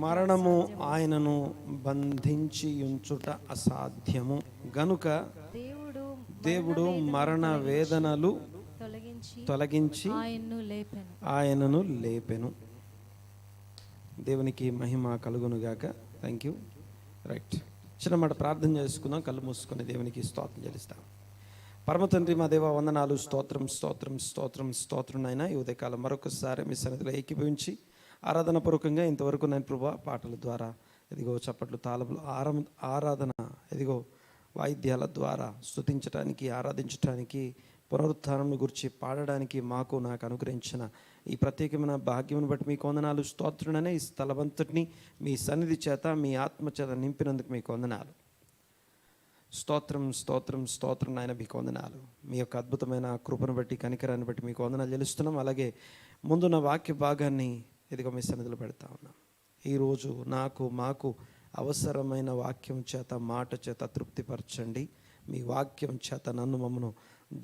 మరణము ఆయనను బంధించి ఉంచుట అసాధ్యము గనుక దేవుడు మరణ వేదనలు తొలగించి ఆయనను లేపెను. దేవునికి మహిమ కలుగును గాక. Thank you. రైట్, చిన్న మాట ప్రార్థన చేసుకుందాం. కళ్ళు మూసుకొని దేవునికి స్తోత్రం చెల్లిస్తాం. పరమ తండ్రి, మా దేవ వందనాలు, స్తోత్రం స్తోత్రం స్తోత్రం స్తోత్రం. అయినా ఈ ఉదయకాలం మరొకసారి మీ సన్నిధిలో ఏకీభవించి ఆరాధన పూర్వకంగా ఇంతవరకు నేను ప్రభా పాటల ద్వారా, ఇదిగో చప్పట్లు, తాళములు, ఆరాధన, ఇదిగో వాయిద్యాల ద్వారా స్తుతించడానికి, ఆరాధించడానికి, పునరుత్థానం గురించి పాడడానికి నాకు అనుగ్రహించిన ఈ ప్రత్యేకమైన భాగ్యమును బట్టి మీకు వందనాలు, స్తోత్రుడనే ఈ స్థలవంతటిని మీ సన్నిధి చేత, మీ ఆత్మ చేత నింపినందుకు మీకు వందనాలు. స్తోత్రం స్తోత్రం స్తోత్రం నాయన, మీకు వందనాలు. మీ యొక్క అద్భుతమైన కృపను బట్టి, కనికరాన్ని బట్టి మీకు వందనాలు చెల్లిస్తున్నాం. అలాగే ముందున్న వాక్య భాగాన్ని ఇదిగో మీ సన్నిధిలో పెడతా ఉన్నాం. ఈరోజు మాకు అవసరమైన వాక్యం చేత, మాట చేత తృప్తిపరచండి. మీ వాక్యం చేత మమ్మను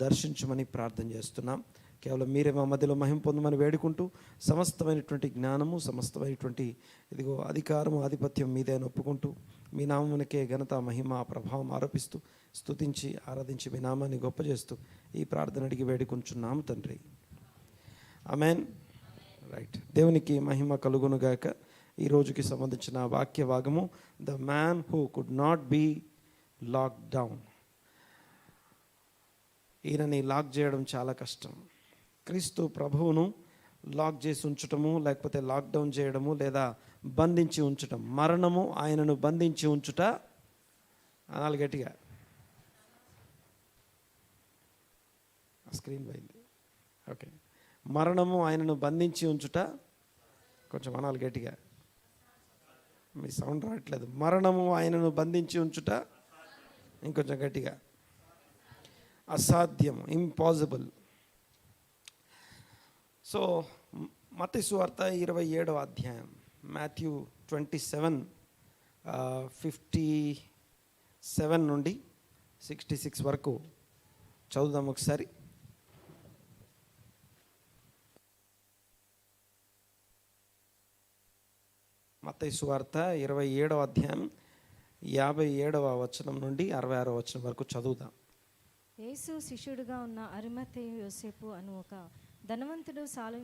దర్శించమని ప్రార్థన చేస్తున్నాం. కేవలం మీరే మా మధ్యలో మహిమ పొందమని వేడుకుంటూ, సమస్తమైనటువంటి జ్ఞానము, సమస్తమైనటువంటి ఇదిగో అధికారము, ఆధిపత్యం మీదే ఒప్పుకుంటూ, మీ నామమునకే ఘనత, మహిమ, ప్రభావం ఆరోపిస్తూ, స్తుతించి, ఆరాధించి మీ నామాన్ని గొప్ప చేస్తూ ఈ ప్రార్థన అడిగి వేడుకుంటున్నాము తండ్రి. ఆమేన్. రైట్, దేవునికి మహిమ కలుగునుగాక. ఈ రోజుకి సంబంధించిన వాక్య భాగము, the man who could not be lock down. ఈయనని లాక్ చేయడం చాలా కష్టం. క్రీస్తు ప్రభువును లాక్ చేసి ఉంచటము, లేకపోతే లాక్డౌన్ చేయడము, లేదా బంధించి ఉంచటం. మరణము ఆయనను బంధించి ఉంచుట అనాలి గట్టిగా. స్క్రీన్ పోయింది. ఓకే, మరణము ఆయనను బంధించి ఉంచుట, కొంచెం అనాలి గట్టిగా, మీ సౌండ్ రావట్లేదు. మరణము ఆయనను బంధించి ఉంచుట, ఇంకొంచెం గట్టిగా, అసాధ్యం, ఇంపాసిబుల్. సో మత్తయి సువార్త 27వ అధ్యాయం, మాథ్యూ 27:57 నుండి 66 వరకు చదువుదాం ఒకసారి. మత్తయి సువార్త 27వ అధ్యాయం 57వ వచనం నుండి 66వ వచనం వరకు చదువుదాం. యేసు శిష్యుడుగా ఉన్న అరిమత్తయి యోసేపు అను ఒక ధనవంతుడు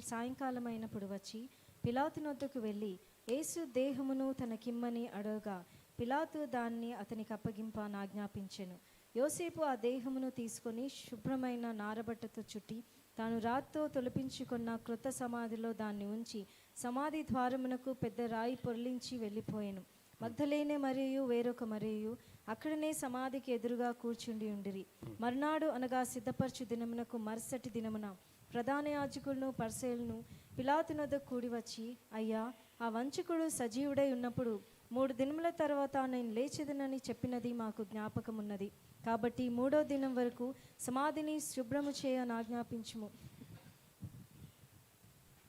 సాయంకాలం అయినప్పుడు వచ్చి పిలాతు నొద్దకు వెళ్ళి యేసు దేహమును తనకిమ్మని అడగగా, పిలాతు దాన్ని అతనికి అప్పగింపని ఆజ్ఞాపించెను. యోసేపు ఆ దేహమును తీసుకొని శుభ్రమైన నారబట్టతో చుట్టి తాను రాత్తో తొలిపించుకున్న క్రొత్త సమాధిలో దాన్ని ఉంచి సమాధి ద్వారమునకు పెద్ద రాయి పొర్లించి వెళ్ళిపోయాను. మగ్దలేనే మరియు వేరొక మరియు అక్కడనే సమాధికి ఎదురుగా కూర్చుండి ఉండిరి. మర్నాడు అనగా సిద్ధపరచు దినమునకు మరుసటి దినమున ప్రధాన యాజకులను, పరిసయ్యులను పిలాతు నొద్దకు కూడి వచ్చి, అయ్యా, ఆ వంచకుడు సజీవుడై ఉన్నప్పుడు 3 దినముల తర్వాత నేను లేచెదనని చెప్పినది మాకు జ్ఞాపకం ఉన్నది. కాబట్టి 3వ దినం వరకు సమాధిని శుభ్రము చేయనాజ్ఞాపించుము,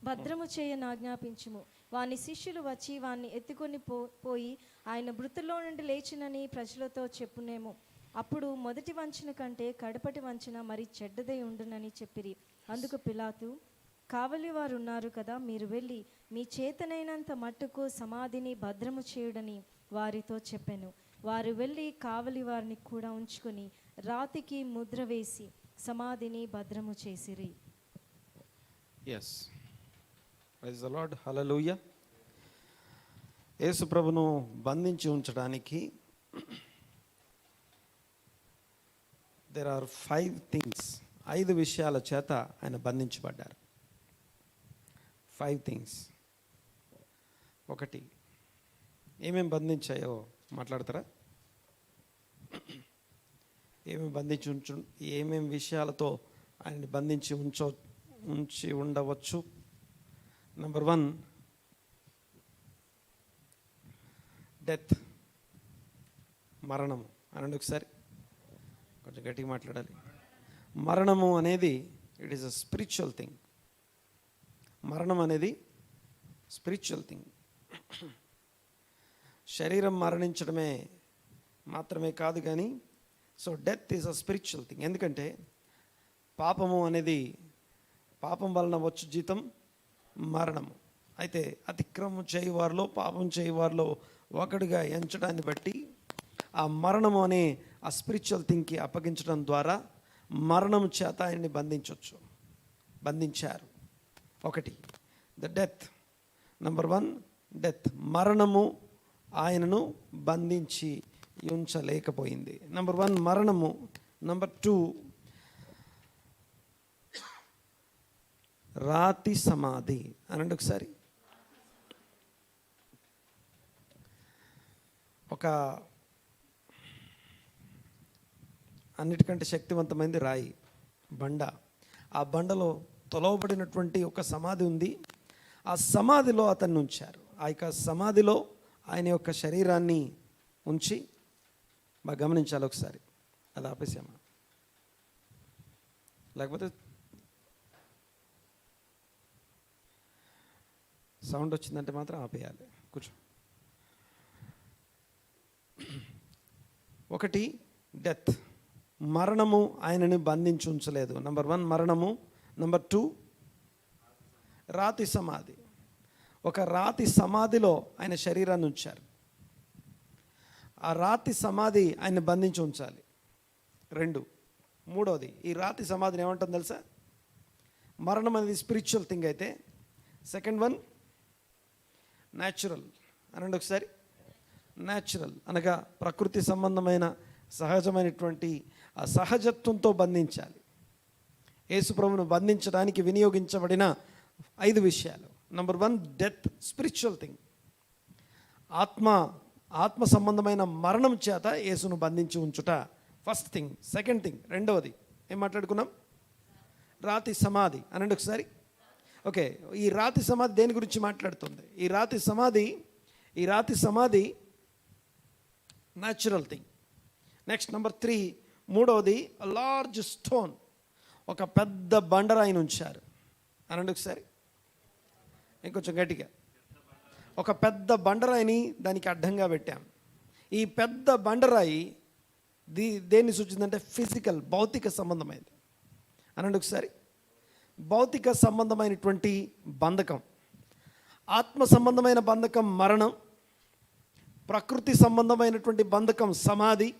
భద్రము చేయనాజ్ఞాపించుము. వాని శిష్యులు వచ్చి వాన్ని ఎత్తుకొని పోయి ఆయన మృతుల్లో నుండి లేచినని ప్రజలతో చెప్పునేమో. అప్పుడు మొదటి వంచన కంటే కడపటి వంచన మరి చెడ్డదై ఉండునని చెప్పిరి. అందుకు పిలాతు, కావలి వారు ఉన్నారు కదా, మీరు వెళ్ళి మీ చేతనైనంత మట్టుకు సమాధిని భద్రము చేయుడని వారితో చెప్పాను. వారు వెళ్ళి కావలి వారిని కూడా ఉంచుకొని రాతికి ముద్ర వేసి సమాధిని భద్రము చేసిరి. yes praise the lord hallelujah. యేసు ప్రభును బంధించి ఉంచడానికి there are 5 things, 5 విషయాల చేత ఆయన బంధించబడ్డారు. 5 things. ఒకటి, ఏమేమి బంధించాయో మాట్లాడతారా? ఏమేమి విషయాలతో ఆయన్ని బంధించి ఉంచి ఉండవచ్చు? నెంబర్ 1, డెత్, మరణము. అనండి ఒకసారి, కొంచెం గట్టిగా మాట్లాడాలి. మరణము అనేది it is a spiritual thing. మరణం అనేది స్పిరిచువల్ థింగ్. శరీరం మరణించడమే మాత్రమే కాదు కానీ, so death is a spiritual thing. ఎందుకంటే పాపం వలన వచ్చు జీతం మరణము. అయితే అతిక్రమం చేయువారిలో పాపం చేయువారిలో ఒకటిగా ఎంచడాన్ని బట్టి ఆ మరణము అనే ఆ స్పిరిచువల్ థింగ్కి అప్పగించడం ద్వారా మరణం చేత ఆయన్ని బంధించారు. ఒకటి ద డెత్. నంబర్ 1 డెత్, మరణము ఆయనను బంధించి ఉంచలేకపోయింది. నంబర్ 1 మరణము. నంబర్ 2 రాతి సమాధి. అనండి ఒకసారి. ఒక అన్నిటికంటే శక్తివంతమైనది రాయి, బండ. ఆ బండలో తొలవబడినటువంటి ఒక సమాధి ఉంది. ఆ సమాధిలో అతన్ని ఉంచారు. ఆ యొక్క సమాధిలో ఆయన యొక్క శరీరాన్ని ఉంచి, బాగా గమనించాలి ఒకసారి. అది ఆపేసామా? లేకపోతే సౌండ్ వచ్చిందంటే మాత్రం ఆపేయాలి. కూర్చో. ఒకటి డెత్, మరణము ఆయనని బంధించి ఉంచలేదు. నంబర్ 1 మరణము. నంబర్ 2 రాతి సమాధి. ఒక రాతి సమాధిలో ఆయన శరీరాన్ని ఉంచారు. ఆ రాతి సమాధి ఆయన బంధించి ఉంచాలి. 2 మూడోది, ఈ రాతి సమాధిని ఏమంటుంది తెలుసా? మరణం అనేది స్పిరిచువల్ థింగ్ అయితే, సెకండ్ 1 న్యాచురల్. అనండి ఒకసారి. న్యాచురల్ అనగా ప్రకృతి సంబంధమైన సహజమైనటువంటి ఆ సహజత్వంతో బంధించాలి. యేసుప్రభువును బంధించడానికి వినియోగించబడిన 5 విషయాలు. Number 1 death, spiritual thing. ఆత్మ సంబంధమైన మరణం చేత యేసును బంధించి ఉంచుట ఫస్ట్ థింగ్. సెకండ్ థింగ్, రెండవది ఏం మాట్లాడుకున్నాం? రాతి సమాధి. అనండి ఒకసారి. ఓకే, ఈ రాతి సమాధి దేని గురించి మాట్లాడుతుంది? ఈ రాతి సమాధి న్యాచురల్ థింగ్. నెక్స్ట్ నంబర్ 3 మూడవది లార్జ్ స్టోన్. ఒక పెద్ద బండరాయిని ఉంచారు. అనండి ఒకసారి. ఇంకొంచెం గట్టిగా. ఒక పెద్ద బండరాయిని దానికి అడ్డంగా పెట్టాం. ఈ పెద్ద బండరాయి దేన్ని సూచిందంటే ఫిజికల్, భౌతిక సంబంధమైనది. అనండి ఒకసారి. భౌతిక సంబంధమైనటువంటి బంధకం. ఆత్మ సంబంధమైన బంధకం మరణం, ప్రకృతి సంబంధమైనటువంటి బంధకం సమాధి,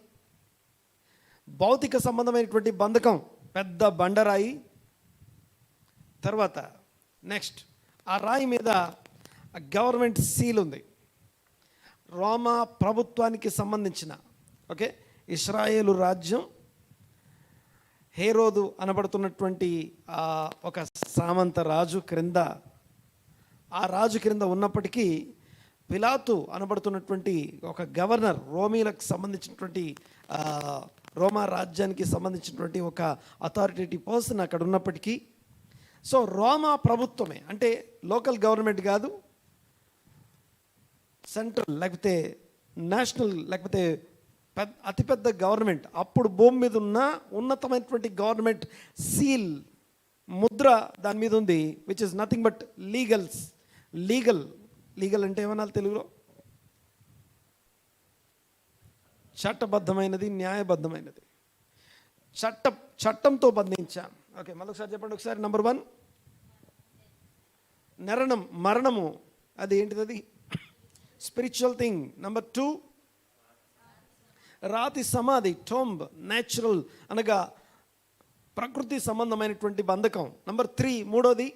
భౌతిక సంబంధమైనటువంటి బంధకం పెద్ద బండరాయి. తర్వాత నెక్స్ట్, ఆ రాయి మీద గవర్నమెంట్ సీల్ ఉంది. రోమా ప్రభుత్వానికి సంబంధించిన, ఓకే, ఇశ్రాయేలు రాజ్యం హేరోదు అనబడుతున్నటువంటి ఒక సామంత రాజు క్రింద, ఆ రాజు క్రింద ఉన్నప్పటికీ పిలాతు అనబడుతున్నటువంటి ఒక గవర్నర్, రోమీలకు సంబంధించినటువంటి రోమా రాజ్యానికి సంబంధించినటువంటి ఒక అథారిటేటివ్ పర్సన్ అక్కడ ఉన్నప్పటికీ, సో రోమా ప్రభుత్వమే, అంటే లోకల్ గవర్నమెంట్ కాదు, సెంట్రల్ లేకపోతే నేషనల్ లేకపోతే అతిపెద్ద గవర్నమెంట్, అప్పుడు భూమి మీద ఉన్న ఉన్నతమైనటువంటి గవర్నమెంట్ సీల్, ముద్ర దాని మీద ఉంది. Which is nothing but legal అంటే ఏమన్నా తెలుగులో? చట్టబద్ధమైనది, న్యాయబద్ధమైనది. చట్టంతో బంధించాం. ఓకే, మళ్ళొకసారి చెప్పండి ఒకసారి. నంబర్ 1 మరణము, అది ఏంటిది? అది స్పిరిచువల్ థింగ్. నంబర్ 2 రాతి సమాధి, టోంబ్, న్యాచురల్ అనగా ప్రకృతి సంబంధమైనటువంటి బంధకం. నంబర్ 3 మూడోది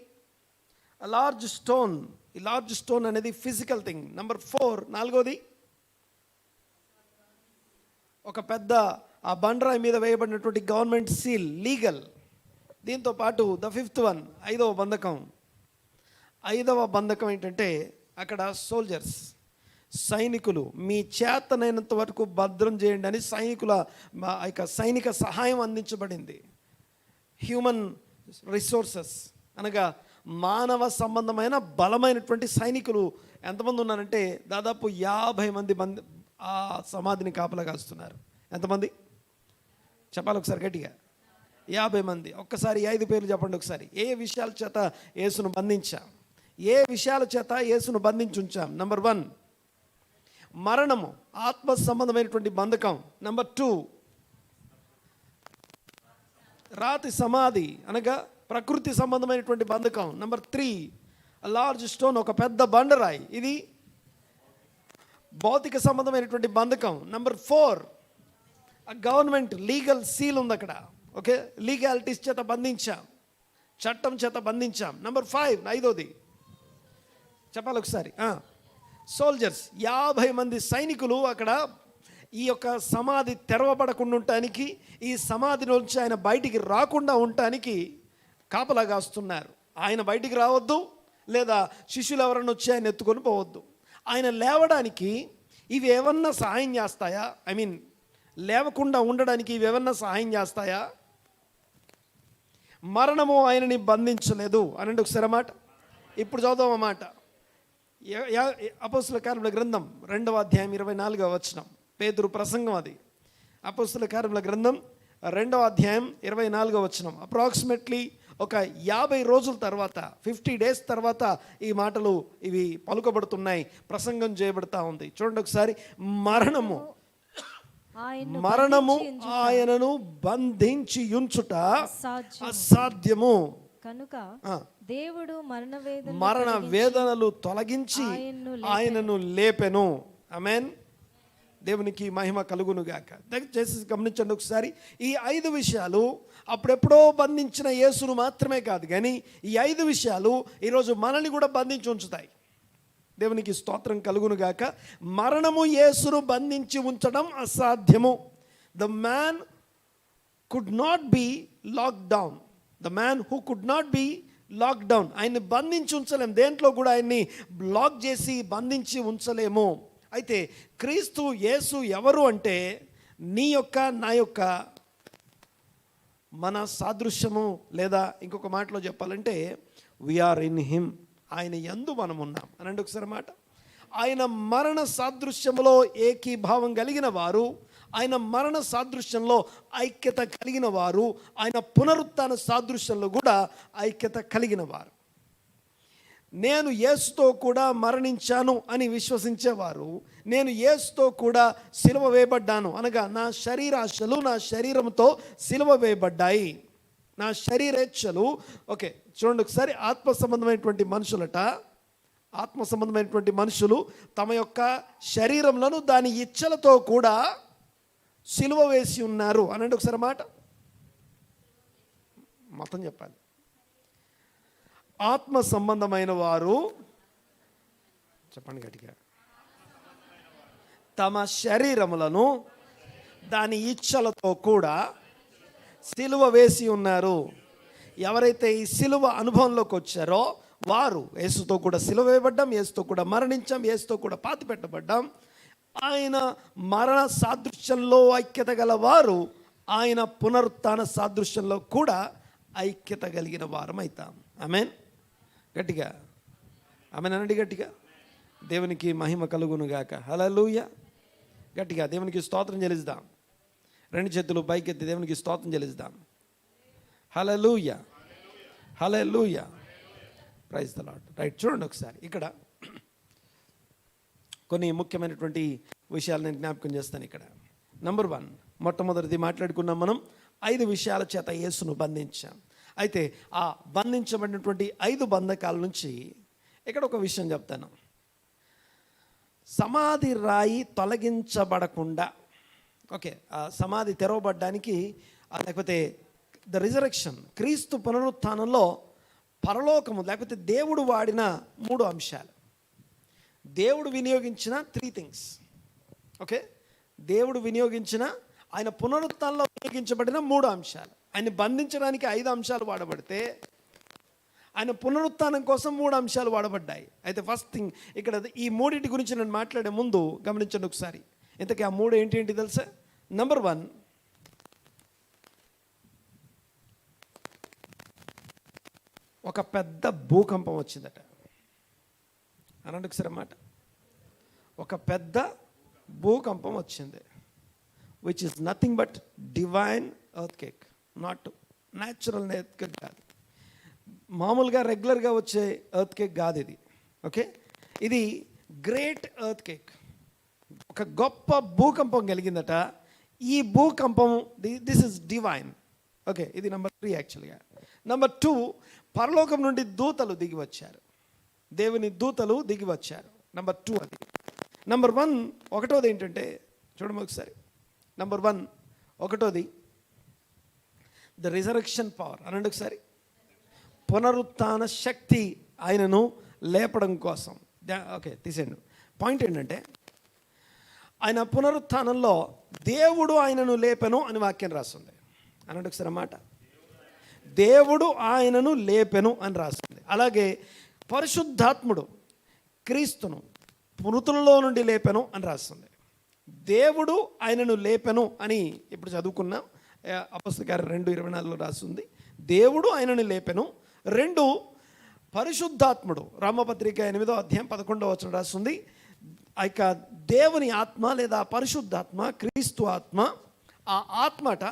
లార్జ్ స్టోన్. ఈ లార్జ్ స్టోన్ అనేది ఫిజికల్ థింగ్. నంబర్ 4 నాలుగోది ఒక పెద్ద ఆ బండరాయి మీద వేయబడినటువంటి గవర్నమెంట్ సీల్, లీగల్. దీంతో పాటు ద 5th వన్, 5వ బంధకం. 5వ బంధకం ఏంటంటే అక్కడ సోల్జర్స్, సైనికులు, మీ చేతనైనంత వరకు భద్రం చేయండి అని సైనిక సహాయం అందించబడింది. హ్యూమన్ రిసోర్సెస్ అనగా మానవ సంబంధమైన బలమైనటువంటి సైనికులు ఎంతమంది ఉన్నారంటే దాదాపు 50 మంది ఆ సమాధిని కాపలా కాస్తున్నారు. ఎంతమంది చెప్పాలి ఒకసారి గట్టిగా? 50 మంది. ఒక్కసారి 5 పేర్లు చెప్పండి ఒకసారి. ఏ విషయాల చేత యేసును బంధించాం? ఏ విషయాల చేత యేసును బంధించి ఉంచాం? నంబర్ 1 మరణము, ఆత్మ సంబంధమైనటువంటి బంధకం. నంబర్ 2 రాతి సమాధి అనగా ప్రకృతి సంబంధమైనటువంటి బంధకం. నంబర్ 3 లార్జ్ స్టోన్, ఒక పెద్ద బండరాయి. ఇది భౌతిక సంబంధమైనటువంటి బంధకం. నెంబర్ 4, గవర్నమెంట్ లీగల్ సీల్ ఉంది అక్కడ. ఓకే, లీగాలిటీస్ చేత బంధించాం, చట్టం చేత బంధించాం. నెంబర్ 5, 5వది చెప్పాలి ఒకసారి. సోల్జర్స్, 50 మంది సైనికులు అక్కడ ఈ యొక్క సమాధి తెరవబడకుండా ఉండటానికి, ఈ సమాధి నుంచి ఆయన బయటికి రాకుండా ఉండటానికి కాపలా కాస్తున్నారు. ఆయన బయటికి రావద్దు, లేదా శిష్యులు ఎవరన్నా వచ్చి ఆయన ఎత్తుకొని పోవద్దు. ఆయన లేవడానికి ఇవి ఏమన్నా సహాయం చేస్తాయా? లేవకుండా ఉండడానికి ఇవి ఏమన్నా సహాయం చేస్తాయా? మరణము ఆయనని బంధించలేదు అనండి ఒకసారి అన్నమాట. ఇప్పుడు చదువుదాం అన్నమాట. అపోస్తుల కార్యముల గ్రంథం 2వ అధ్యాయం 24వ వచనం, పేతురు ప్రసంగం అది. అపోస్తుల కార్యముల గ్రంథం 2వ అధ్యాయం 24వ వచనం. అప్రాక్సిమేట్లీ ఒక 50 రోజుల తర్వాత, 50 డేస్ తర్వాత ఈ మాటలు ఇవి పలుకబడుతున్నాయి, ప్రసంగం చేయబడతా ఉంది. చూడండి ఒకసారి. మరణము ఆయనను బంధించి ఉంచుట అసాధ్యము కనుక దేవుడు మరణ వేదనలు తొలగించి ఆయనను లేపెను. ఆమేన్. దేవునికి మహిమ కలుగును గాక. దయచేసి గమనించండి ఒకసారి. ఈ 5 విషయాలు అప్పుడెప్పుడో బంధించిన యేసును మాత్రమే కాదు, కానీ ఈ 5 విషయాలు ఈరోజు మనల్ని కూడా బంధించి ఉంచుతాయి. దేవునికి స్తోత్రం కలుగును గాక. మరణము యేసును బంధించి ఉంచడం అసాధ్యము. The man could not be lock down. The man who could not be lock down. ఆయన్ని బంధించి ఉంచలేము, దేంట్లో కూడా ఆయన్ని బ్లాక్ చేసి బంధించి ఉంచలేము. అయితే క్రీస్తు యేసు ఎవరు అంటే నీ యొక్క, నా యొక్క, మన సాదృశ్యము, లేదా ఇంకొక మాటలో చెప్పాలంటే వీఆర్ ఇన్ హిమ్. ఆయన యందు మనం ఉన్నాం అనండి ఒకసారి మాట. ఆయన మరణ సాదృశ్యంలో ఏకీభావం కలిగిన వారు, ఆయన మరణ సాదృశ్యంలో ఐక్యత కలిగిన వారు, ఆయన పునరుత్థాన సాదృశ్యంలో కూడా ఐక్యత కలిగిన వారు. నేను యేసుతో కూడా మరణించాను అని విశ్వసించేవారు, నేను యేసుతో కూడా సిలువ వేయబడ్డాను అనగా నా శరీరాశలు నా శరీరంతో సిలువ వేయబడ్డాయి, నా శరీరేచ్ఛలు. ఓకే, చూడండి ఒకసారి. ఆత్మ సంబంధమైనటువంటి మనుషులట, ఆత్మ సంబంధమైనటువంటి మనుషులు తమ యొక్క శరీరంలో దాని ఇచ్చలతో కూడా సిలువ వేసి ఉన్నారు అనండి ఒకసారి మాట. మొత్తం చెప్పాలి. ఆత్మ సంబంధమైన వారు, చెప్పండి గట్టిగా, తమ శరీరములను దాని ఇచ్చలతో కూడా సిలువ వేసి ఉన్నారు. ఎవరైతే ఈ సిలువ అనుభవంలోకి వచ్చారో వారు యేసుతో కూడా సిలువ వేయబడ్డాం, యేసుతో కూడా మరణించాం, యేసుతో కూడా పాతి పెట్టబడ్డాం. ఆయన మరణ సాదృశ్యంలో ఐక్యత గల వారు ఆయన పునరుత్థాన సాదృశ్యంలో కూడా ఐక్యత కలిగిన వారం అవుతాం. ఆమేన్. గట్టిగా ఆమేన్ అనండి గట్టిగా. దేవునికి మహిమ కలుగును గాక. హల్లెలూయా. గట్టిగా దేవునికి స్తోత్రం చెల్లిద్దాం. 2 చేతులు పైకెత్తి దేవునికి స్తోత్రం చెల్లిద్దాం. హల్లెలూయా, హల్లెలూయా, ప్రైజ్ ద లార్డ్. రైట్, చూడండి ఒకసారి. ఇక్కడ కొన్ని ముఖ్యమైనటువంటి విషయాలు నేను జ్ఞాపకం చేస్తాను. ఇక్కడ నంబర్ 1, మొట్టమొదటిది మాట్లాడుకున్నాం మనం. 5 విషయాల చేత యేసును బంధించాం. అయితే ఆ బంధించబడినటువంటి 5 బంధకాల నుంచి ఇక్కడ ఒక విషయం చెప్తాను. సమాధి రాయి తొలగించబడకుండా, ఓకే, ఆ సమాధి తెరవబడ్డానికి, లేకపోతే ద రిజరెక్షన్, క్రీస్తు పునరుత్థానంలో పరలోకము, లేకపోతే దేవుడు వాడిన 3 అంశాలు, దేవుడు వినియోగించిన 3 థింగ్స్. ఓకే, దేవుడు వినియోగించిన, ఆయన పునరుత్థానంలో వినియోగించబడిన 3 అంశాలు. ఆయన బంధించడానికి 5 అంశాలు వాడబడితే ఆయన పునరుత్థానం కోసం 3 అంశాలు వాడబడ్డాయి. అయితే ఫస్ట్ థింగ్, ఇక్కడ ఈ 3 గురించి నేను మాట్లాడే ముందు గమనించండి ఒకసారి. ఇంతకీ ఆ 3 ఏంటి తెలుసా? నంబర్ 1, ఒక పెద్ద భూకంపం వచ్చిందట అనండి ఒకసారి అన్నమాట. ఒక పెద్ద భూకంపం వచ్చింది, which is nothing but divine earthquake, not natural earthquake కాదు, మామూలుగా రెగ్యులర్గా వచ్చే ఎర్త్క్వేక్ కాదు ఇది. ఓకే, ఇది గ్రేట్ ఎర్త్క్వేక్, ఒక గొప్ప భూకంపం కలిగిందట. ఈ భూకంపం, దిస్ ఇస్ డివైన్. ఓకే, ఇది నంబర్ 3 యాక్చువల్గా. నంబర్ 2, పరలోకం నుండి దూతలు దిగి వచ్చారు. దేవుని దూతలు దిగి వచ్చారు. నంబర్ 2 అది. నంబర్ 1 ఒకటోది ఏంటంటే చూడము ఒకసారి. నంబర్ 1 ఒకటోది ద రిజరక్షన్ పవర్ అనండి ఒకసారి. పునరుత్థాన శక్తి ఆయనను లేపడం కోసం. ఓకే తీసేయండి. పాయింట్ ఏంటంటే ఆయన పునరుత్థానంలో దేవుడు ఆయనను లేపెను అని వాక్యం రాస్తుంది. అనండి ఒకసారి అన్నమాట. దేవుడు ఆయనను లేపెను అని రాస్తుంది. అలాగే పరిశుద్ధాత్ముడు క్రీస్తును మృతులలో నుండి లేపెను అని రాస్తుంది. దేవుడు ఆయనను లేపెను అని ఇప్పుడు చదువుకున్నాం. అపొస్తలుల కార్యం 2:24లో రాస్తుంది. దేవుడు ఆయనను లేపెను. 2 పరిశుద్ధాత్ముడు రామపత్రిక 8వ అధ్యాయం 11వ వచనం రాస్తుంది. ఆ యొక్క దేవుని ఆత్మ లేదా పరిశుద్ధాత్మ క్రీస్తు ఆత్మ, ఆ ఆత్మట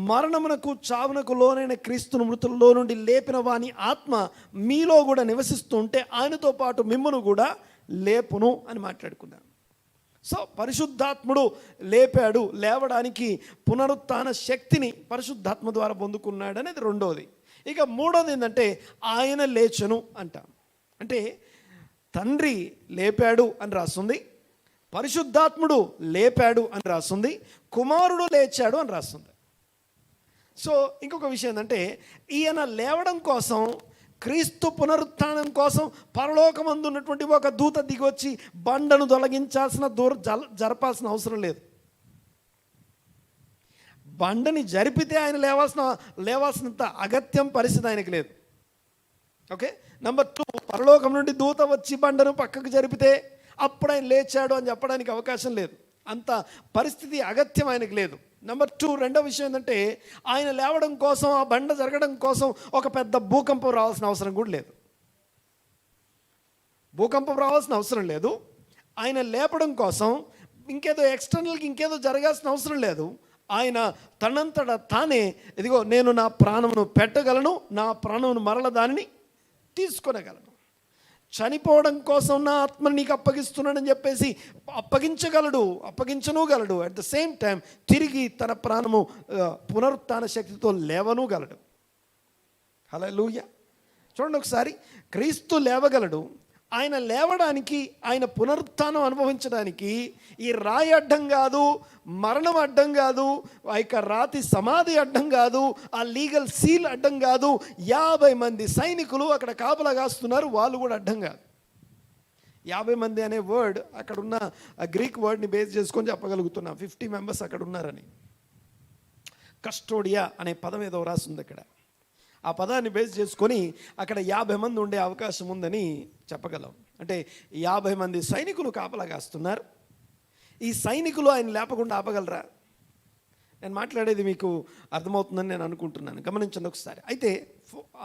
మరణమునకు చావునకు లోనైన క్రీస్తును మృతుల్లో నుండి లేపిన వాని ఆత్మ మీలో కూడా నివసిస్తూ ఉంటే ఆయనతో పాటు మిమ్మును కూడా లేపును అని మాట్లాడుకున్నాను. సో పరిశుద్ధాత్ముడు లేపాడు, లేవడానికి పునరుత్థాన శక్తిని పరిశుద్ధాత్మ ద్వారా పొందుకున్నాడు అనేది రెండోది. ఇక మూడోది ఏంటంటే ఆయన లేచెను అంటాం. అంటే తండ్రి లేపాడు అని రాస్తుంది, పరిశుద్ధాత్ముడు లేపాడు అని రాస్తుంది, కుమారుడు లేచాడు అని రాస్తుంది. సో ఇంకొక విషయం ఏంటంటే ఈయన లేవడం కోసం, క్రీస్తు పునరుత్థానం కోసం పరలోకమందు ఉన్నటువంటి ఒక దూత దిగొచ్చి బండను తొలగించాల్సిన జరపాల్సిన అవసరం లేదు. బండని జరిపితే ఆయన లేవాల్సినంత అగత్యం పరిస్థితి ఆయనకి లేదు. ఓకే. నంబర్ 2 పరలోకం నుండి దూత వచ్చి బండను పక్కకు జరిపితే అప్పుడు ఆయన లేచాడు అని చెప్పడానికి అవకాశం లేదు. అంత పరిస్థితి అగత్యం ఆయనకు లేదు. నంబర్ 2 రెండో విషయం ఏంటంటే ఆయన లేవడం కోసం, ఆ బండ జరగడం కోసం ఒక పెద్ద భూకంపం రావాల్సిన అవసరం కూడా లేదు. భూకంపం రావాల్సిన అవసరం లేదు. ఆయన లేపడం కోసం ఇంకేదో ఎక్స్టర్నల్కి ఇంకేదో జరగాల్సిన అవసరం లేదు. ఆయన తనంతట తానే ఇదిగో నేను నా ప్రాణమును పెట్టగలను, నా ప్రాణమును మరల దానిని తీసుకొనగలను, చనిపోవడం కోసం నా ఆత్మని నీకు అప్పగిస్తున్నాడని చెప్పేసి అప్పగించనుగలడు. అట్ ద సేమ్ టైం తిరిగి తన ప్రాణము పునరుత్థాన శక్తితో లేవనుగలడు. హల్లెలూయా. చూడండి ఒకసారి, క్రీస్తు లేవగలడు. ఆయన లేవడానికి, ఆయన పునరుత్థానం అనుభవించడానికి ఈ రాయి అడ్డం కాదు, మరణం అడ్డం కాదు, ఆ యొక్క రాతి సమాధి అడ్డం కాదు, ఆ లీగల్ సీల్ అడ్డం కాదు, 50 మంది సైనికులు అక్కడ కాపలా కాస్తున్నారు, వాళ్ళు కూడా అడ్డం కాదు. 50 మంది అనే వర్డ్ అక్కడున్న గ్రీక్ వర్డ్ని బేస్ చేసుకొని చెప్పగలుగుతున్నాం. 50 మెంబర్స్ అక్కడ ఉన్నారని. కస్టోడియా అనే పదం ఏదో రాస్తుంది అక్కడ. ఆ పదాన్ని బేస్ చేసుకొని అక్కడ 50 మంది ఉండే అవకాశం ఉందని చెప్పగలం. అంటే 50 మంది సైనికులు కాపలా కాస్తున్నారు. ఈ సైనికులు ఆయన లేపకుండా ఆపగలరా? నేను మాట్లాడేది మీకు అర్థమవుతుందని నేను అనుకుంటున్నాను. గమనించండి ఒకసారి. అయితే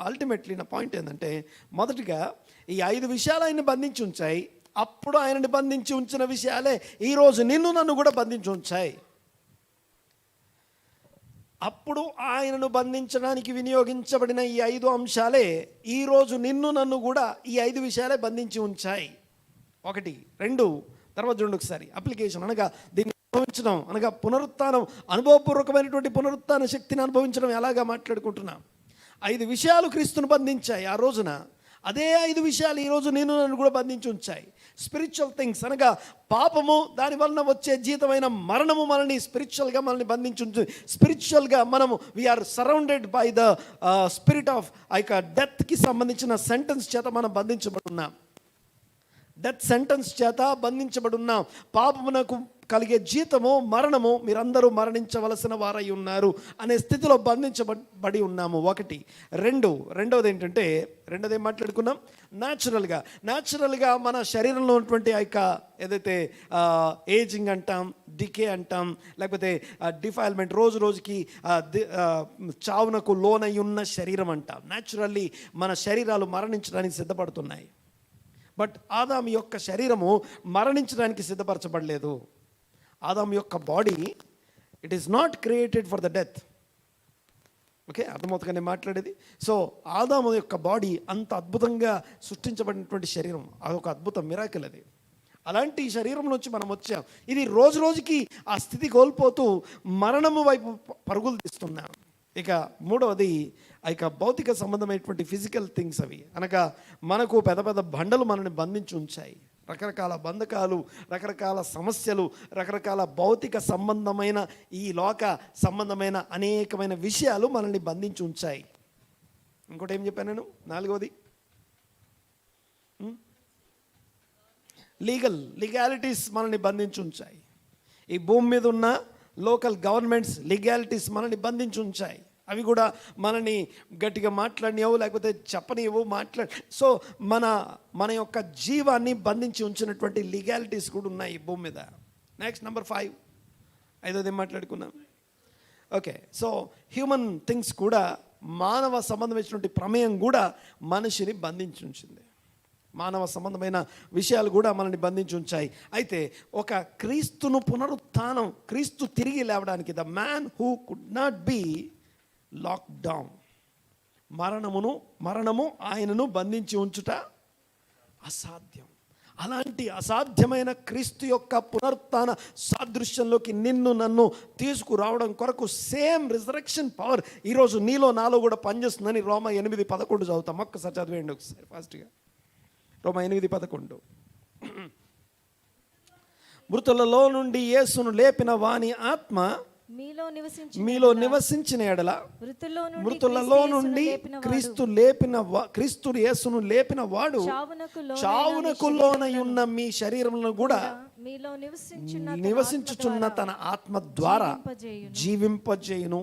అల్టిమేట్లీ నా పాయింట్ ఏంటంటే, మొదటిగా ఈ 5 విషయాలు ఆయన్ని బంధించి ఉంచాయి. అప్పుడు ఆయనని బంధించి ఉంచిన విషయాలే ఈరోజు నిన్ను నన్ను కూడా బంధించి ఉంచాయి. అప్పుడు ఆయనను బంధించడానికి వినియోగించబడిన ఈ 5 అంశాలే ఈరోజు నిన్ను నన్ను కూడా ఈ 5 విషయాలే బంధించి ఉంచాయి. 1, 2 తర్వాత చూడండి ఒకసారి. అప్లికేషన్ అనగా దీన్ని అనుభవించడం, అనగా పునరుత్థానం, అనుభవపూర్వకమైనటువంటి పునరుత్థాన శక్తిని అనుభవించడం ఎలాగా మాట్లాడుకుంటున్నాం. 5 విషయాలు క్రీస్తును బంధించాయి ఆ రోజున. అదే 5 విషయాలు ఈరోజు నేను నన్ను కూడా బంధించి ఉంచాయి. స్పిరిచువల్ థింగ్స్ అనగా పాపము, దాని వలన వచ్చే జీతమైన మరణము మనల్ని స్పిరిచువల్గా మనల్ని బంధించి ఉంచు. స్పిరిచువల్గా మనము we are surrounded by the spirit of ఆ యొక్క డెత్కి సంబంధించిన సెంటెన్స్ చేత మనం బంధించబడి ఉన్నాం. డెత్ సెంటెన్స్ చేత బంధించబడి ఉన్నాం. పాపమునకు కలిగే జీతము మరణము, మీరందరూ మరణించవలసిన వారై ఉన్నారు అనే స్థితిలో బంధించబడి ఉన్నాము. 1, 2 రెండవది ఏంటంటే, రెండోది ఏం మాట్లాడుకున్నాం? న్యాచురల్గా మన శరీరంలో ఉన్నటువంటి ఆ యొక్క ఏదైతే ఏజింగ్ అంటాం, డికే అంటాం, లేకపోతే డిఫైల్మెంట్, రోజు రోజుకి చావునకు లోనై ఉన్న శరీరం అంటాం. న్యాచురల్లీ మన శరీరాలు మరణించడానికి సిద్ధపడుతున్నాయి. బట్ ఆదాము యొక్క శరీరము మరణించడానికి సిద్ధపరచబడలేదు. ఆదాము యొక్క body it is not created for the death. Okay, అర్థమవుతుందిగా నేను మాట్లాడేది. సో ఆదాము యొక్క బాడీ అంత అద్భుతంగా సృష్టించబడినటువంటి శరీరం, అదొక అద్భుత మిరాకిల్. అది అలాంటి శరీరం నుంచి మనం వచ్చాం. ఇది రోజు రోజుకి ఆ స్థితి కోల్పోతూ మరణము వైపు పరుగులు తీస్తున్నాం. ఇక మూడవది ఇక భౌతిక సంబంధమైనటువంటి ఫిజికల్ థింగ్స్ అవి అనగా మనకు పెద్ద పెద్ద బండలు మనల్ని బంధించి ఉంచాయి. రకరకాల బంధకాలు, రకరకాల సమస్యలు, రకరకాల భౌతిక సంబంధమైన ఈ లోక సంబంధమైన అనేకమైన విషయాలు మనల్ని బంధించి ఉంచాయి. ఇంకోటి ఏం చెప్పాను నేను? నాలుగవది లీగాలిటీస్ మనల్ని బంధించి ఉంచాయి. ఈ భూమి మీద ఉన్న లోకల్ గవర్నమెంట్స్ లీగాలిటీస్ మనల్ని బంధించి ఉంచాయి. అవి కూడా మనల్ని గట్టిగా మాట్లాడినవు, లేకపోతే చెప్పనివ్వు సో మన యొక్క జీవాన్ని బంధించి ఉంచినటువంటి లీగాలిటీస్ కూడా ఉన్నాయి ఈ భూమి మీద. నెక్స్ట్ నెంబర్ 5, ఐదోది ఏం మాట్లాడుకున్నాం? ఓకే, సో హ్యూమన్ థింగ్స్ కూడా, మానవ సంబంధమైనటువంటి ప్రమేయం కూడా మనిషిని బంధించి ఉంచింది. మానవ సంబంధమైన విషయాలు కూడా మనల్ని బంధించి ఉంచాయి. అయితే ఒక క్రీస్తును పునరుత్థానం, క్రీస్తు తిరిగి లేవడానికి, the man who could not be locked down, మరణము ఆయనను బంధించి ఉంచుట అసాధ్యం. అలాంటి అసాధ్యమైన క్రీస్తు యొక్క పునరుత్థాన సాదృశ్యంలోకి నిన్ను నన్ను తీసుకురావడం కొరకు సేమ్ రిజరెక్షన్ పవర్ ఈరోజు నీలో నాలో కూడా పనిచేస్తుందని రోమా 8:11 చదువుతాం. ఒక్కసారి చదివేయండి ఒకసారి ఫాస్ట్గా. రోమా 8:11. మృతులలో నుండి యేసును లేపిన వాని ఆత్మ మీలో నివసించిన ఎడల, మృతులలో నుండి క్రీస్తు యేసును లేపిన వాడు చావునకు లోనై ఉన్న మీ శరీరములను కూడా నివసించుచున్న తన ఆత్మ ద్వారా జీవింపజేయును.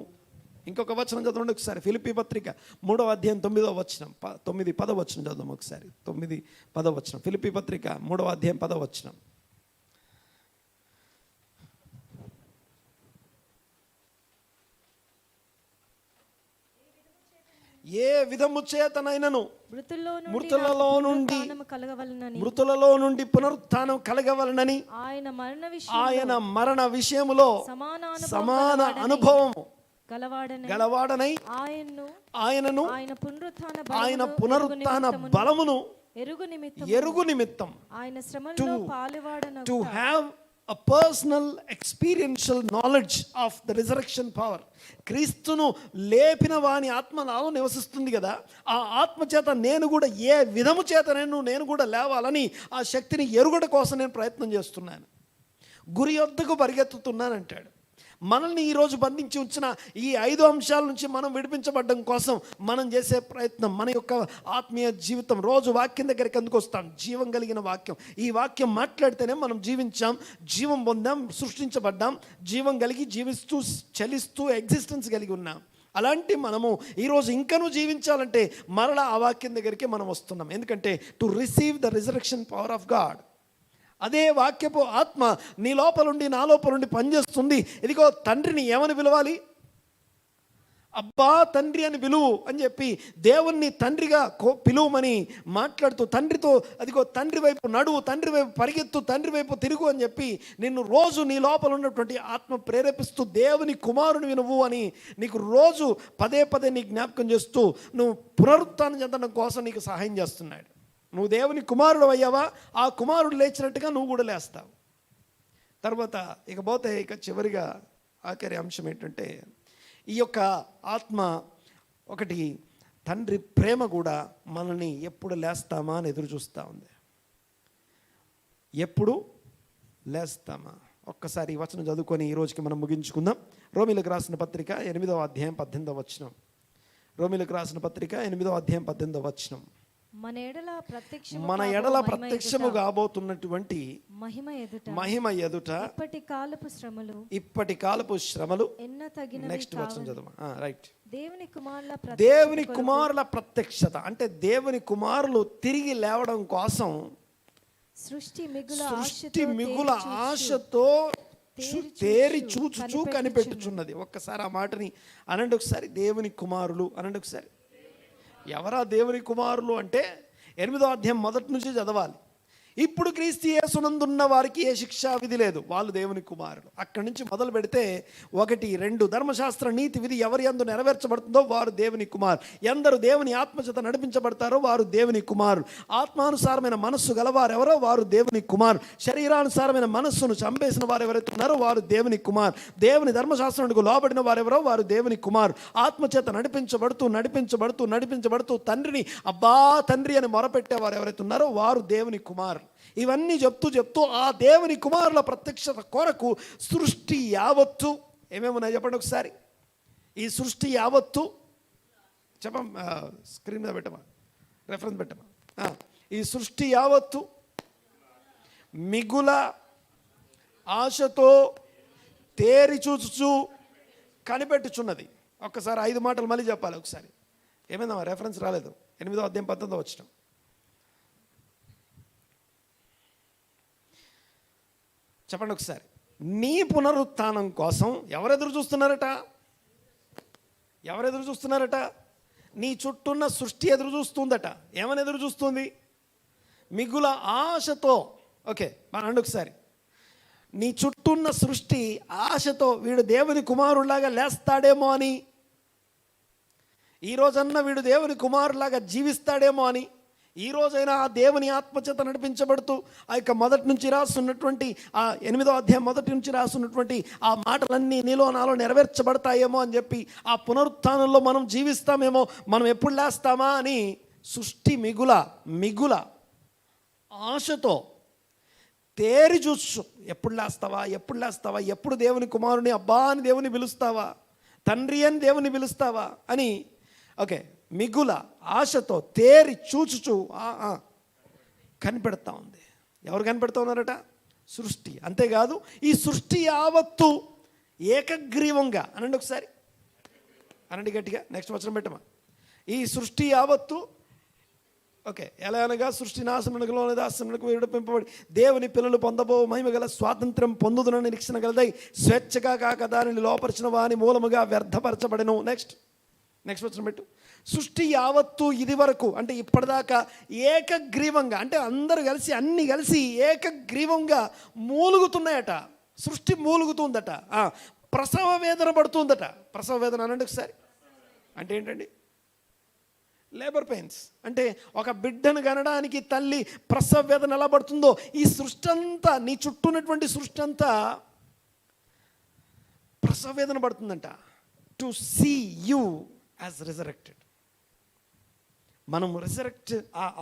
ఇంకొక వచనం చదవండి ఒకసారి. ఫిలిప్పీ పత్రిక 3వ అధ్యాయం 9వ వచనం, 9-10 వచనం చదుదాం ఒకసారి. 9-10 వచనం. ఫిలిప్పీ పత్రిక 3వ అధ్యాయం 10వ వచనం. ఏ విధము చేతనైనను మృతులలో నుండి పునరుత్థానం కలగవలనని ఆయన మరణ విషయములో సమాన అనుభవము గలవాడనై ఆయనను ఆయన పునరుత్థాన బలమును ఎరుగు నిమిత్తం to have a personal experiential knowledge of the resurrection power. క్రీస్తును లేపిన వాని ఆత్మ నాలో నివసిస్తుంది కదా, ఆ ఆత్మ చేత నేను కూడా ఏ విధము చేత నేను కూడా లేవాలని ఆ శక్తిని ఎరుగడ కోసం నేను ప్రయత్నం చేస్తున్నాను, గురి వద్దకు పరిగెత్తుతున్నానంటాడు. మనల్ని ఈరోజు బంధించి ఉంచిన ఈ 5 అంశాల నుంచి మనం విడిపించబడడం కోసం మనం చేసే ప్రయత్నం, మన యొక్క ఆత్మీయ జీవితం. రోజు వాక్యం దగ్గరికి ఎందుకు వస్తాం? జీవం కలిగిన వాక్యం. ఈ వాక్యం మాట్లాడితేనే మనం జీవించాం, జీవం పొందాం, సృష్టించబడ్డాం, జీవం కలిగి జీవిస్తూ చలిస్తూ ఎగ్జిస్టెన్స్ కలిగి ఉన్నాం. అలాంటి మనము ఈరోజు ఇంకనూ జీవించాలంటే మరలా ఆ వాక్యం దగ్గరికి మనం వస్తున్నాం. ఎందుకంటే to receive the resurrection power of God. అదే వాక్యపు ఆత్మ నీ లోపలుండి నా లోపలుండి పనిచేస్తుంది. ఇదిగో తండ్రిని ఏమని పిలవాలి? అబ్బా తండ్రి అని పిలువు అని చెప్పి దేవుణ్ణి తండ్రిగా పిలువమని మాట్లాడుతూ, తండ్రితో అదిగో తండ్రి వైపు నడువు, తండ్రి వైపు పరిగెత్తు, తండ్రి వైపు తిరుగు అని చెప్పి నిన్ను రోజు నీ లోపల ఉన్నటువంటి ఆత్మ ప్రేరేపిస్తూ దేవుని కుమారుని నువ్వు అని నీకు రోజు పదే నీ జ్ఞాపకం చేస్తూ నువ్వు పునరుత్థానం చెందడం కోసం నీకు సహాయం చేస్తున్నాడు. నువ్వు దేవుని కుమారుడు అయ్యావా, ఆ కుమారుడు లేచినట్టుగా నువ్వు కూడా లేస్తావు. తర్వాత ఇక చివరిగా ఆఖరి అంశం ఏంటంటే, ఈ యొక్క ఆత్మ ఒకటి తండ్రి ప్రేమ కూడా మనల్ని ఎప్పుడు లేస్తామా అని ఎదురు చూస్తూ ఉంది. ఎప్పుడు లేస్తామా? ఒక్కసారి ఈ వచనం చదువుకొని ఈ రోజుకి మనం ముగించుకుందాం. రోమీలకు రాసిన పత్రిక 8వ అధ్యాయం 18వ వచనం. రోమీలకు రాసిన పత్రిక 8వ అధ్యాయం 18వ వచనం. మన ఎడల ప్రత్యక్షము కాబోతున్నటువంటి మహిమ ఎదుట ఇప్పటి కాలపు శ్రమలు నెక్స్ట్ వచనం చదవ. రైట్. దేవుని కుమారుల ప్రత్యక్షత అంటే దేవుని కుమారులు తిరిగి లేవడం కోసం సృష్టి మిగుల ఆశతో తేరి చూచు కనిపెట్టుచున్నది. ఒక్కసారి ఆ మాటని అనండి ఒకసారి. దేవుని కుమారులు అనండి ఒకసారి. ఎవరా దేవుని కుమారులు అంటే 8వ అధ్యాయం మొదటి నుంచి చదవాలి. ఇప్పుడు క్రీస్తు యేసునందున్న వారికి ఏ శిక్షా విధి లేదు, వాళ్ళు దేవుని కుమారులు. అక్కడి నుంచి మొదలు పెడితే 1, 2 ధర్మశాస్త్ర నీతి విధి ఎవరి యందు నెరవేర్చబడుతుందో వారు దేవుని కుమారు. ఎందరు దేవుని ఆత్మచేత నడిపించబడతారో వారు దేవుని కుమారులు. ఆత్మానుసారమైన మనస్సు గలవారు ఎవరో వారు దేవుని కుమారు. శరీరానుసారమైన మనస్సును చంపేసిన వారు ఎవరైతే ఉన్నారో వారు దేవుని కుమారు. దేవుని ధర్మశాస్త్రానికి లోబడిన వారెవరో వారు దేవుని కుమారు. ఆత్మచేత నడిపించబడుతూ తండ్రిని అబ్బా తండ్రి అని మొరపెట్టేవారు ఎవరైతే ఉన్నారో వారు దేవుని కుమారు. ఇవన్నీ చెప్తూ ఆ దేవుని కుమారుల ప్రత్యక్షత కొరకు సృష్టి యావత్తు ఏమేమున్నాయి చెప్పండి ఒకసారి. ఈ సృష్టి యావత్తు స్క్రీన్ మీద పెట్టమా, రెఫరెన్స్ పెట్టమా. ఈ సృష్టి యావత్తు మిగుల ఆశతో తేరి చూచుచు కనిపెట్టుచున్నది. ఒక్కసారి 5 మాటలు మళ్ళీ చెప్పాలి ఒకసారి. ఏమైందమ్మా, రెఫరెన్స్ రాలేదు. 8వ అధ్యాయం 19వ వచనం. చెప్పండి ఒకసారి. నీ పునరుత్థానం కోసం ఎవరెదురు చూస్తున్నారట? నీ చుట్టూన్న సృష్టి ఎదురు చూస్తుందట. ఏమని ఎదురు చూస్తుంది? మిగుల ఆశతో. ఓకే, మనం ఒకసారి. నీ చుట్టూన్న సృష్టి ఆశతో వీడు దేవుని కుమారులాగా లేస్తాడేమో అని, ఈ రోజన్నా వీడు దేవుని కుమారులాగా జీవిస్తాడేమో అని, ఈ రోజైనా ఆ దేవుని ఆత్మచేత నడిపించబడుతూ ఆ యొక్క మొదటి నుంచి రాస్తున్నటువంటి ఆ 8వ అధ్యాయం మొదటి నుంచి రాస్తున్నటువంటి ఆ మాటలన్నీ నీలో నాలో నెరవేర్చబడతాయేమో అని చెప్పి ఆ పునరుత్థానంలో మనం జీవిస్తామేమో, మనం ఎప్పుడు లేస్తామా అని సృష్టి మిగుల ఆశతో తేరి చూసు. ఎప్పుడు లేస్తావా, ఎప్పుడు దేవుని కుమారుని అబ్బా అని దేవుని పిలుస్తావా, తండ్రి అని దేవుని పిలుస్తావా అని. ఓకే, మిగుల ఆశతో తేరి చూచుచు కనిపెడతా ఉంది. ఎవరు కనిపెడతా ఉన్నారట? సృష్టి. అంతేకాదు ఈ సృష్టి యావత్తు ఏకగ్రీవంగా అనండి ఒకసారి, అనండి గట్టిగా. నెక్స్ట్ వచనం పెట్టమా. ఈ సృష్టి యావత్తు ఓకే, ఎలా అనగా సృష్టి నాశనములకు దాస్యములకు విడిపింపబడి దేవుని పిల్లలు పొందబో మహిమ గల స్వాతంత్రం పొందుదునని నిరీక్షణ గలదై స్వేచ్ఛగా కాక దానిని లోపరిచిన వాని మూలముగా వ్యర్థపరచబడెను. నెక్స్ట్ వచ్చిన పెట్టు. సృష్టి యావత్తు ఇది వరకు అంటే ఇప్పటిదాకా ఏకగ్రీవంగా అంటే అందరూ కలిసి అన్ని కలిసి ఏకగ్రీవంగా మూలుగుతున్నాయట. సృష్టి మూలుగుతుందట. ప్రసవ వేదన పడుతుందట. ప్రసవ వేదన అనండి ఒకసారి. అంటే ఏంటండి? Labour pains. అంటే ఒక బిడ్డను కనడానికి తల్లి ప్రసవ వేదన ఎలా పడుతుందో ఈ సృష్టి అంతా, నీ చుట్టూ ఉన్నటువంటి సృష్టి అంతా ప్రసవ వేదన పడుతుందంట. To see you as resurrected. మనం రిజరెక్ట్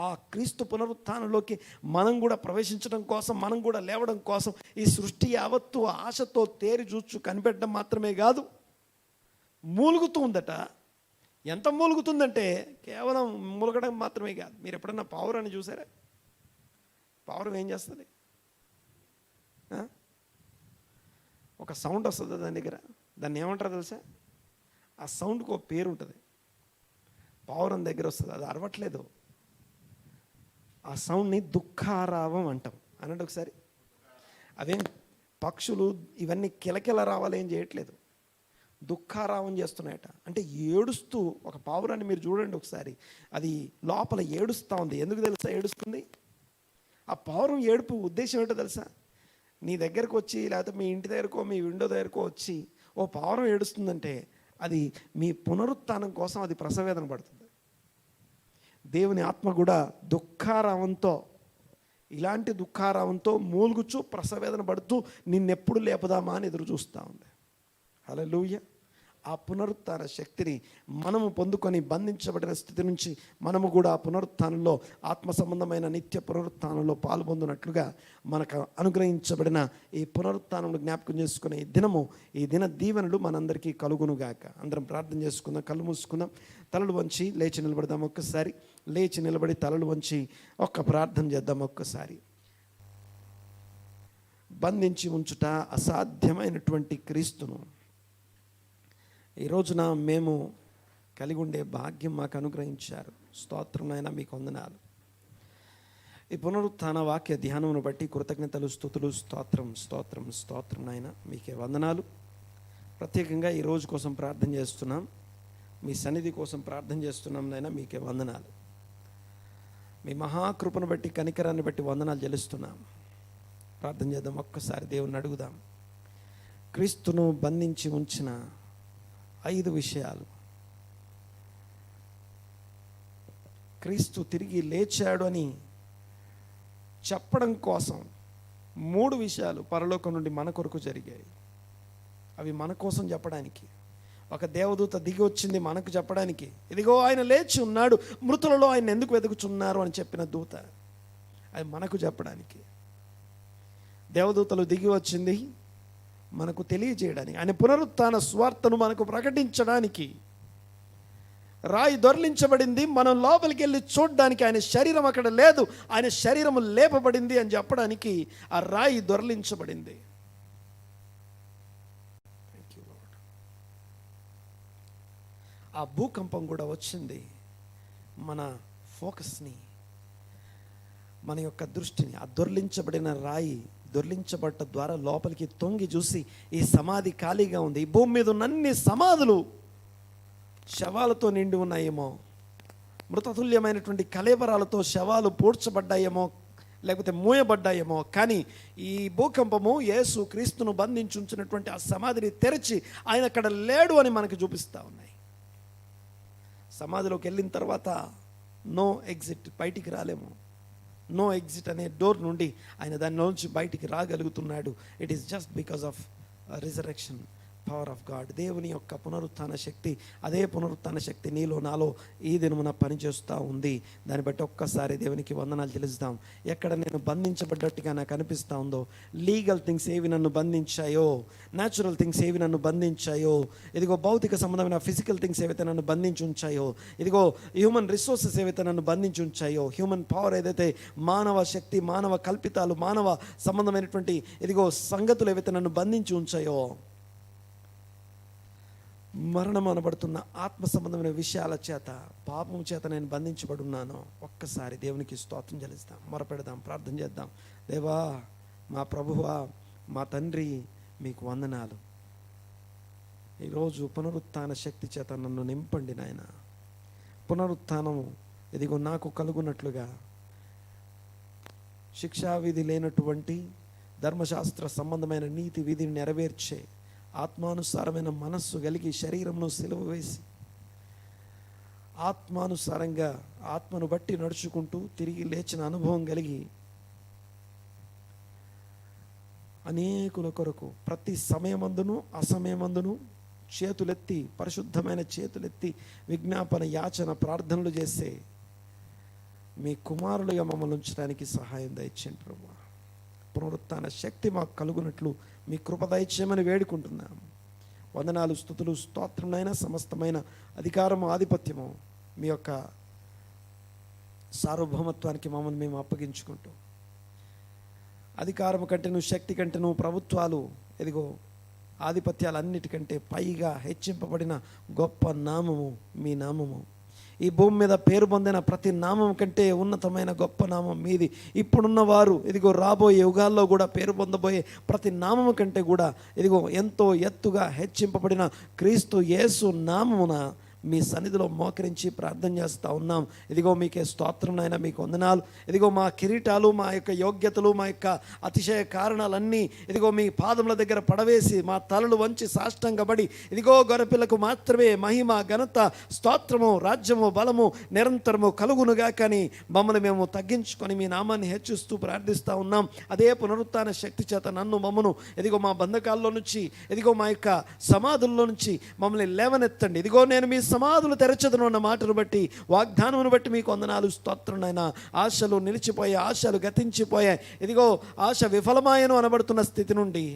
ఆ క్రీస్తు పునరుత్థానంలోకి మనం కూడా ప్రవేశించడం కోసం, మనం కూడా లేవడం కోసం ఈ సృష్టి యావత్తు ఆశతో తేరి చూచు కనిపెట్టడం మాత్రమే కాదు, మూలుగుతూ ఉందట. ఎంత మూలుగుతుందంటే కేవలం మూలగడం మాత్రమే కాదు. మీరు ఎప్పుడన్నా పావురాన్ని చూసారా? పావురం ఏం చేస్తుంది? ఒక సౌండ్ వస్తుంది దాని దగ్గర. దాన్ని ఏమంటారో తెలుసా? ఆ సౌండ్కి ఒక పేరు ఉంటుంది. పావురం దగ్గర వస్తుంది, అది అరవట్లేదు. ఆ సౌండ్ని దుఃఖారావం అంటాం. అనండి ఒకసారి. అవేం పక్షులు ఇవన్నీ కిలకిల రావాలి ఏం చేయట్లేదు, దుఃఖారావం చేస్తున్నాయట. అంటే ఏడుస్తూ ఒక పావురాన్ని మీరు చూడండి ఒకసారి, అది లోపల ఏడుస్తూ ఉంది. ఎందుకు తెలుసా ఏడుస్తుంది? ఆ పావురం ఏడుపు ఉద్దేశం ఏంటో తెలుసా? నీ దగ్గరకు వచ్చి లేకపోతే మీ ఇంటి దగ్గరకో మీ విండో దగ్గరకో వచ్చి ఓ పావురం ఏడుస్తుందంటే అది మీ పునరుత్థానం కోసం అది ప్రసవేదన పడుతుంది. దేవుని ఆత్మ కూడా దుఃఖారావంతో, ఇలాంటి దుఃఖారావంతో మూలుగుచూ ప్రసవేదన పడుతూ నిన్నెప్పుడు లేపుదామా అని ఎదురు చూస్తూ ఉంది. హల్లెలూయా. ఆ పునరుత్థాన శక్తిని మనము పొందుకొని బంధించబడిన స్థితి నుంచి మనము కూడా ఆ పునరుత్థానంలో ఆత్మ సంబంధమైన నిత్య పునరుత్థానంలో పాల్పొందినట్లుగా మనకు అనుగ్రహించబడిన ఈ పునరుత్థానంలో జ్ఞాపకం చేసుకునే ఈ దిన దీవెనలు మనందరికీ కలుగునుగాక. అందరం ప్రార్థన చేసుకుందాం. కళ్ళు మూసుకుందాం. తలలు వంచి లేచి నిలబడదాం. ఒక్కసారి లేచి నిలబడి తలలు వంచి ఒక్క ప్రార్థన చేద్దాం. ఒక్కసారి. బంధించి ఉంచుట అసాధ్యమైనటువంటి క్రీస్తును ఈ రోజున మేము కలిగి ఉండే భాగ్యం మాకు అనుగ్రహించారు. స్తోత్రం నాయనా, మీకు వందనాలు. ఈ పునరుత్థాన వాక్య ధ్యానమును బట్టి కృతజ్ఞతలు, స్తుతులు, స్తోత్రం నాయనా, మీకే వందనాలు. ప్రత్యేకంగా ఈ రోజు కోసం ప్రార్థన చేస్తున్నాం, మీ సన్నిధి కోసం ప్రార్థన చేస్తున్నాం నాయనా, మీకే వందనాలు. మీ మహాకృపను బట్టి, కనికరాన్ని బట్టి వందనాలు చెల్లిస్తున్నాం. ప్రార్థన చేద్దాం, ఒక్కసారి దేవుణ్ణి అడుగుదాం. క్రీస్తును బంధించి ఉంచిన 5 విషయాలు, క్రీస్తు తిరిగి లేచాడు అని చెప్పడం కోసం 3 విషయాలు పరలోకం నుండి మన కొరకు జరిగాయి. అవి మన కోసం చెప్పడానికి, ఒక దేవదూత దిగి వచ్చింది మనకు చెప్పడానికి, ఇదిగో ఆయన లేచి ఉన్నాడు, మృతులలో ఆయన ఎందుకు వెతుకుచున్నారు అని చెప్పిన దూత, అది మనకు చెప్పడానికి. దేవదూతలు దిగి వచ్చింది మనకు తెలియజేయడానికి, ఆయన పునరుత్థాన స్వార్థను మనకు ప్రకటించడానికి. రాయి దొర్లించబడింది, మనం లోపలికి వెళ్ళి చూడడానికి, ఆయన శరీరం అక్కడ లేదు, ఆయన శరీరం లేపబడింది అని చెప్పడానికి ఆ రాయి దొర్లించబడింది. ఆ భూకంపం కూడా వచ్చింది మన ఫోకస్ని, మన యొక్క దృష్టిని, ఆ దొర్లించబడిన రాయి దొర్లించబడ్డ ద్వారా లోపలికి తొంగి చూసి ఈ సమాధి ఖాళీగా ఉంది, ఈ భూమి మీద ఉన్న అన్ని సమాధులు శవాలతో నిండి ఉన్నాయేమో, మృతతుల్యమైనటువంటి కళేబరాలతో శవాలు పూడ్చబడ్డాయేమో, లేకపోతే మూయబడ్డాయేమో, కానీ ఈ భూకంపము యేసు క్రీస్తును బంధించి ఉంచినటువంటి ఆ సమాధిని తెరిచి ఆయన అక్కడ లేడు అని మనకు చూపిస్తూ ఉన్నాయి. సమాధిలోకి వెళ్ళిన తర్వాత నో ఎగ్జిట్, బయటికి రాలేము. నో ఎగ్జిట్ అనే డోర్ నుండి ఆయన దానిలోంచి బయటికి రాగలుగుతున్నాడు. It is just because of resurrection power of God. దేవుని యొక్క పునరుత్థాన శక్తి, అదే పునరుత్థాన శక్తి నీలో నాలో ఈ దినమున పనిచేస్తూ ఉంది. దాన్ని బట్టి ఒక్కసారి దేవునికి వందనాలు తెలుస్తాం. ఎక్కడ నేను బంధించబడ్డట్టుగా నాకు అనిపిస్తూ ఉందో, లీగల్ థింగ్స్ ఏవి నన్ను బంధించాయో, న్యాచురల్ థింగ్స్ ఏవి నన్ను బంధించాయో, ఇదిగో భౌతిక సంబంధమైన ఫిజికల్ థింగ్స్ ఏవైతే నన్ను బంధించి ఉంచాయో, ఇదిగో హ్యూమన్ రిసోర్సెస్ ఏవైతే నన్ను బంధించి ఉంచాయో, హ్యూమన్ పవర్ ఏదైతే, మానవ శక్తి, మానవ కల్పితాలు, మానవ సంబంధమైనటువంటి ఇదిగో సంగతులు ఏవైతే నన్ను బంధించి ఉంచాయో, మరణం అనబడుతున్న ఆత్మ సంబంధమైన విషయాల చేత, పాపం చేత నేను బంధించబడి ఉన్నాను. ఒక్కసారి దేవునికి స్తోత్రం చెల్లిస్తాం, మొరపెడదాం, ప్రార్థన చేద్దాం. దేవా, మా ప్రభువా, మా తండ్రి, మీకు వందనాలు. ఈరోజు పునరుత్థాన శక్తి చేత నన్ను నింపండి నాయన. పునరుత్థానము ఇదిగో నాకు కలుగునట్లుగా, శిక్షావిధి లేనటువంటి ధర్మశాస్త్ర సంబంధమైన నీతి విధిని నెరవేర్చే ఆత్మానుసారమైన మనస్సు కలిగి శరీరంను సిలువ వేసి ఆత్మానుసారంగా ఆత్మను బట్టి నడుచుకుంటూ తిరిగి లేచిన అనుభవం కలిగి అనేకుల కొరకు ప్రతి సమయమందును అసమయమందును చేతులెత్తి, పరిశుద్ధమైన చేతులెత్తి విజ్ఞాపన, యాచన, ప్రార్థనలు చేసే మీ కుమారులుగా మమ్మల్ని ఉంచడానికి సహాయం దయచేయండి ప్రభువా. పునరుత్థాన శక్తి మాకు కలుగునట్లు మీ కృప దయచేయమని వేడుకుంటున్నాము. వందనాలు, స్తుతులు, స్తోత్రములైన సమస్తమైన అధికారము, ఆధిపత్యము మీ యొక్క సార్వభౌమత్వానికి మమ్మల్ని మేము అప్పగించుకుంటూ, అధికారము కంటేను, శక్తి కంటేను, ప్రభుత్వాలు, ఇదిగో ఆధిపత్యాలన్నిటికంటే పైగా హెచ్చింపబడిన గొప్ప నామము మీ నామము. ఈ భూమి మీద పేరు పొందిన ప్రతి నామం కంటే ఉన్నతమైన గొప్ప నామం మీది. ఇప్పుడున్న వారు ఇదిగో రాబోయే యుగాల్లో కూడా పేరు పొందబోయే ప్రతి నామము కంటే కూడా ఇదిగో ఎంతో ఎత్తుగా హెచ్చింపబడిన క్రీస్తు యేసు నామమున మీ సన్నిధిలో మోకరించి ప్రార్థన చేస్తూ ఉన్నాం. ఇదిగో మీకే స్తోత్రం నాయన, మీకు వందనాలు. ఇదిగో మా కిరీటాలు, మా యొక్క యోగ్యతలు, మా యొక్క అతిశయ కారణాలన్నీ ఇదిగో మీ పాదముల దగ్గర పడవేసి మా తలలు వంచి సాష్టంగబడి, ఇదిగో గొర్రెపిల్లకు మాత్రమే మహిమ, ఘనత, స్తోత్రము, రాజ్యము, బలము నిరంతరము కలుగునుగా. కానీ మమ్మల్ని మేము తగ్గించుకొని మీ నామాన్ని హెచ్చిస్తూ ప్రార్థిస్తూ ఉన్నాం. అదే పునరుత్థాన శక్తి చేత నన్ను, మమ్మను ఇదిగో మా బంధకాల్లో నుంచి, ఇదిగో మా యొక్క సమాధుల్లో నుంచి మమ్మల్ని లేవనెత్తండి. ఇదిగో నేను మీ సమాధులు తెరచదును అన్న మాటను బట్టి, వాగ్దానమును బట్టి మీకు వందనాలు, స్తోత్రం నాయన. ఆశలు నిలిచిపోయాయి, ఆశలు గతించిపోయాయి. ఇదిగో ఆశ విఫలమాయను అనబడుతున్న స్థితి నుండి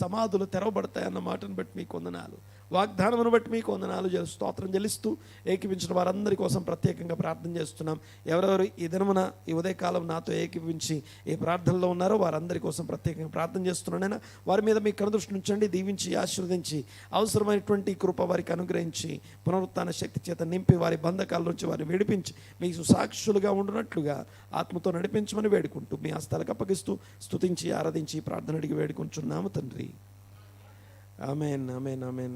సమాధులు తెరవబడతాయన్న మాటను బట్టి మీకు వందనాలు, వాగ్దానమును బట్టి మీకు వందనాలు, స్తోత్రం చెల్లిస్తూ ఏకీపించిన వారందరి కోసం ప్రత్యేకంగా ప్రార్థన చేస్తున్నాం. ఎవరెవరు ఈ దినమున ఈ ఉదయకాలం నాతో ఏకీపించి ఈ ప్రార్థనలో ఉన్నారో వారందరి కోసం ప్రత్యేకంగా ప్రార్థన చేస్తున్నానైనా వారి మీద మీ కనుదృష్టి ఉంచండి, దీవించి ఆశీర్వదించి అవసరమైనటువంటి కృప వారికి అనుగ్రహించి పునరుత్థాన శక్తి చేత నింపి వారి బంధకాల నుంచి వారిని విడిపించి మీకు సాక్షులుగా ఉండునట్లుగా ఆత్మతో నడిపించమని వేడుకుంటూ మీ హస్తాలకు అప్పగిస్తూ స్తుతించి ఆరాధించి ప్రార్థన అడిగి వేడుకుంటున్నాము తండ్రి. ఆమేన్, ఆమేన్, ఆమేన్.